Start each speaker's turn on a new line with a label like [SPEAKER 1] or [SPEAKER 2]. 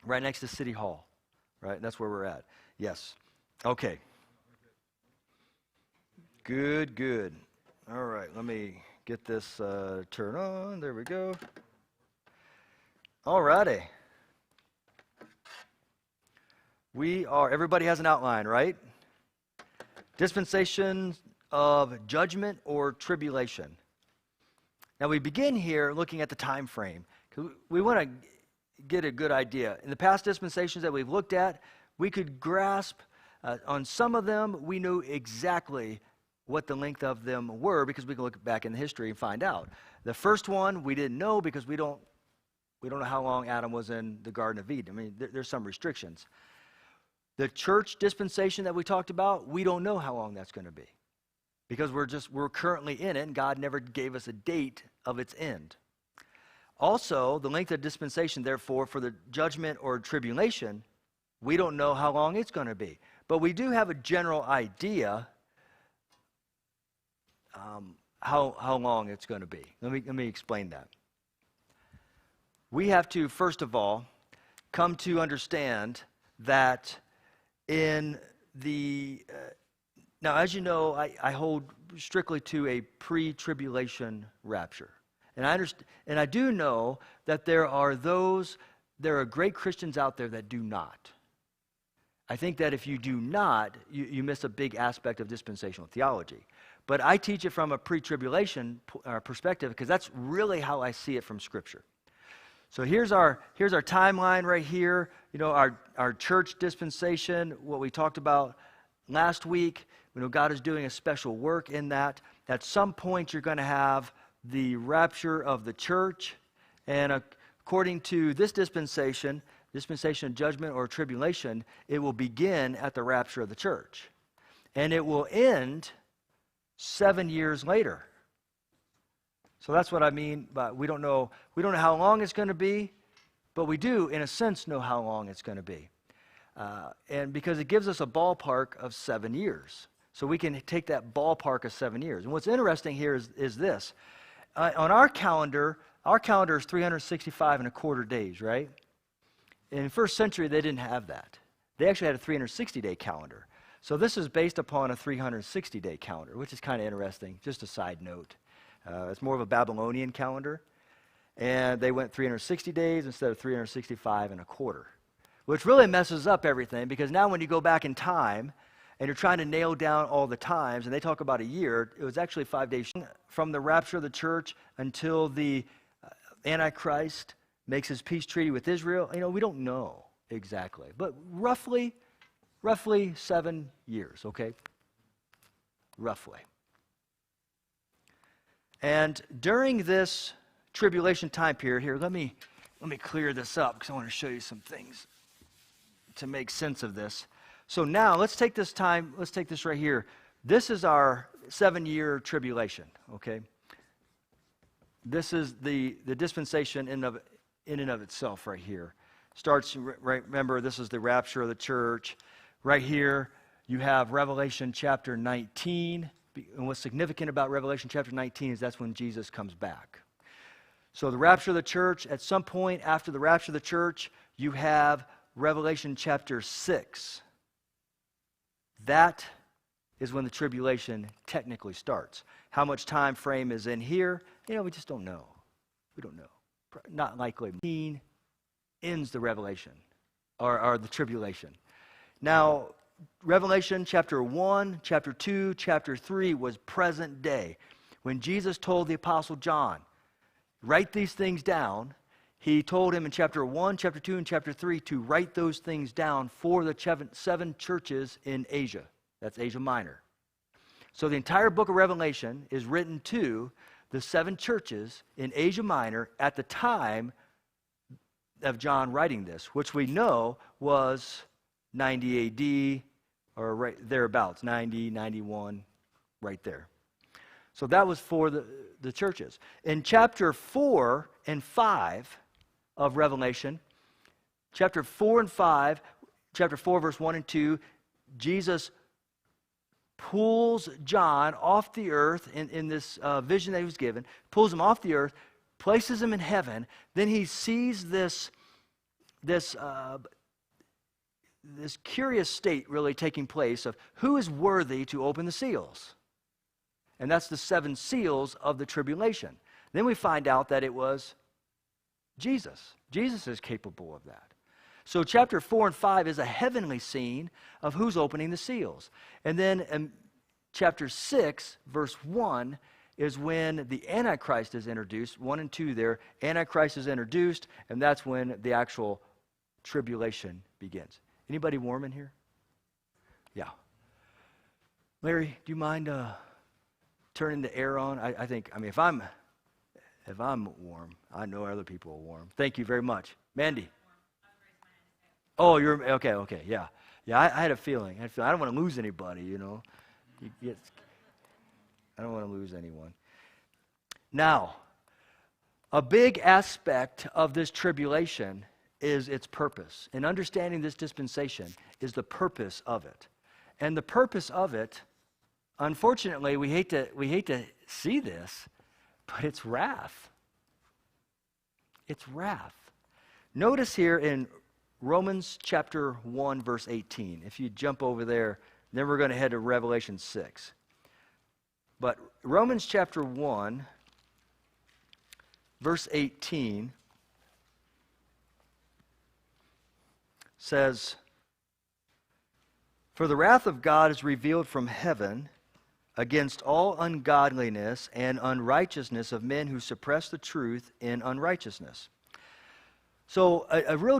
[SPEAKER 1] right next to City Hall, right? That's where we're at. Yes. Okay. Good, good. All right, let me get this turned on. There we go. All righty. Everybody has an outline, right? Dispensation of Judgement or Tribulation. Now we begin here looking at the time frame. We want to get a good idea. In the past dispensations that we've looked at, we could grasp on some of them, we knew exactly what the length of them were because we can look back in the history and find out. The first one we didn't know because we don't know how long Adam was in the Garden of Eden. I mean, there's some restrictions. The church dispensation that we talked about, we don't know how long that's going to be because we're currently in it and God never gave us a date of its end. Also, the length of dispensation, therefore, for the judgment or tribulation, we don't know how long it's going to be. But we do have a general idea how long it's going to be. Let me explain that. We have to, first of all, come to understand that in the... now, as you know, I hold strictly to a pre-tribulation rapture. And I do know that there are great Christians out there that do not. I think that if you do not, you miss a big aspect of dispensational theology. But I teach it from a pre-tribulation perspective because that's really how I see it from Scripture. So here's our timeline right here. You know, our church dispensation, what we talked about last week. You know, God is doing a special work in that. At some point, you're going to have the rapture of the church, and according to this dispensation of judgment or tribulation, it will begin at the rapture of the church, and it will end 7 years later. So that's what I mean by we don't know how long it's going to be, but we do, in a sense, know how long it's going to be, and because it gives us a ballpark of 7 years, so we can take that ballpark of 7 years. And what's interesting here is this. On our calendar is 365 and a quarter days, right? In the first century, they didn't have that. They actually had a 360-day calendar. So this is based upon a 360-day calendar, which is kind of interesting. Just a side note. It's more of a Babylonian calendar. And they went 360 days instead of 365 and a quarter, which really messes up everything because now when you go back in time and you're trying to nail down all the times, and they talk about a year, it was actually 5 days from the rapture of the church until the Antichrist makes his peace treaty with Israel. You know, we don't know exactly, but roughly 7 years, okay? Roughly. And during this tribulation time period here, let me clear this up because I want to show you some things to make sense of this. So now let's take this right here. This is our 7-year tribulation, okay? This is the dispensation in and of itself right here. Starts, right, remember, this is the rapture of the church. Right here, you have Revelation chapter 19. And what's significant about Revelation chapter 19 is that's when Jesus comes back. So the rapture of the church, at some point after the rapture of the church, you have Revelation chapter 6. That is when the tribulation technically starts. How much time frame is in here? You know, we just don't know. We don't know. Not likely. Ends the revelation or the tribulation. Now, Revelation chapter 1, chapter 2, chapter 3 was present day. When Jesus told the Apostle John, write these things down, he told him in chapter 1, chapter 2, and chapter 3 to write those things down for the 7 churches in Asia. That's Asia Minor. So the entire book of Revelation is written to the 7 churches in Asia Minor at the time of John writing this, which we know was 90 AD, or right thereabouts, 90, 91, right there. So that was for the churches. In chapter 4 and 5 of Revelation, chapter 4 and 5, chapter 4 verse 1 and 2, Jesus pulls John off the earth in this vision that he was given, pulls him off the earth, places him in heaven. Then he sees this this curious state really taking place of who is worthy to open the seals. And that's the 7 seals of the tribulation. Then we find out that it was Jesus. Jesus is capable of that. So chapter 4 and 5 is a heavenly scene of who's opening the seals. And then in chapter 6, verse 1, is when the Antichrist is introduced. 1 and 2 there, Antichrist is introduced, and that's when the actual tribulation begins. Anybody warm in here? Yeah. Larry, do you mind turning the air on? I think, if I'm warm, I know other people are warm. Thank you very much. Mandy. Oh, you're, okay, yeah. Yeah, I had a feeling. I don't want to lose anybody, you know. I don't want to lose anyone. Now, a big aspect of this tribulation is its purpose. And understanding this dispensation is the purpose of it. And the purpose of it, unfortunately, we hate to see this, but it's wrath. It's wrath. Notice here in Romans chapter 1, verse 18. If you jump over there, then we're going to head to Revelation 6. But Romans chapter 1, verse 18 says, "For the wrath of God is revealed from heaven against all ungodliness and unrighteousness of men who suppress the truth in unrighteousness." So a real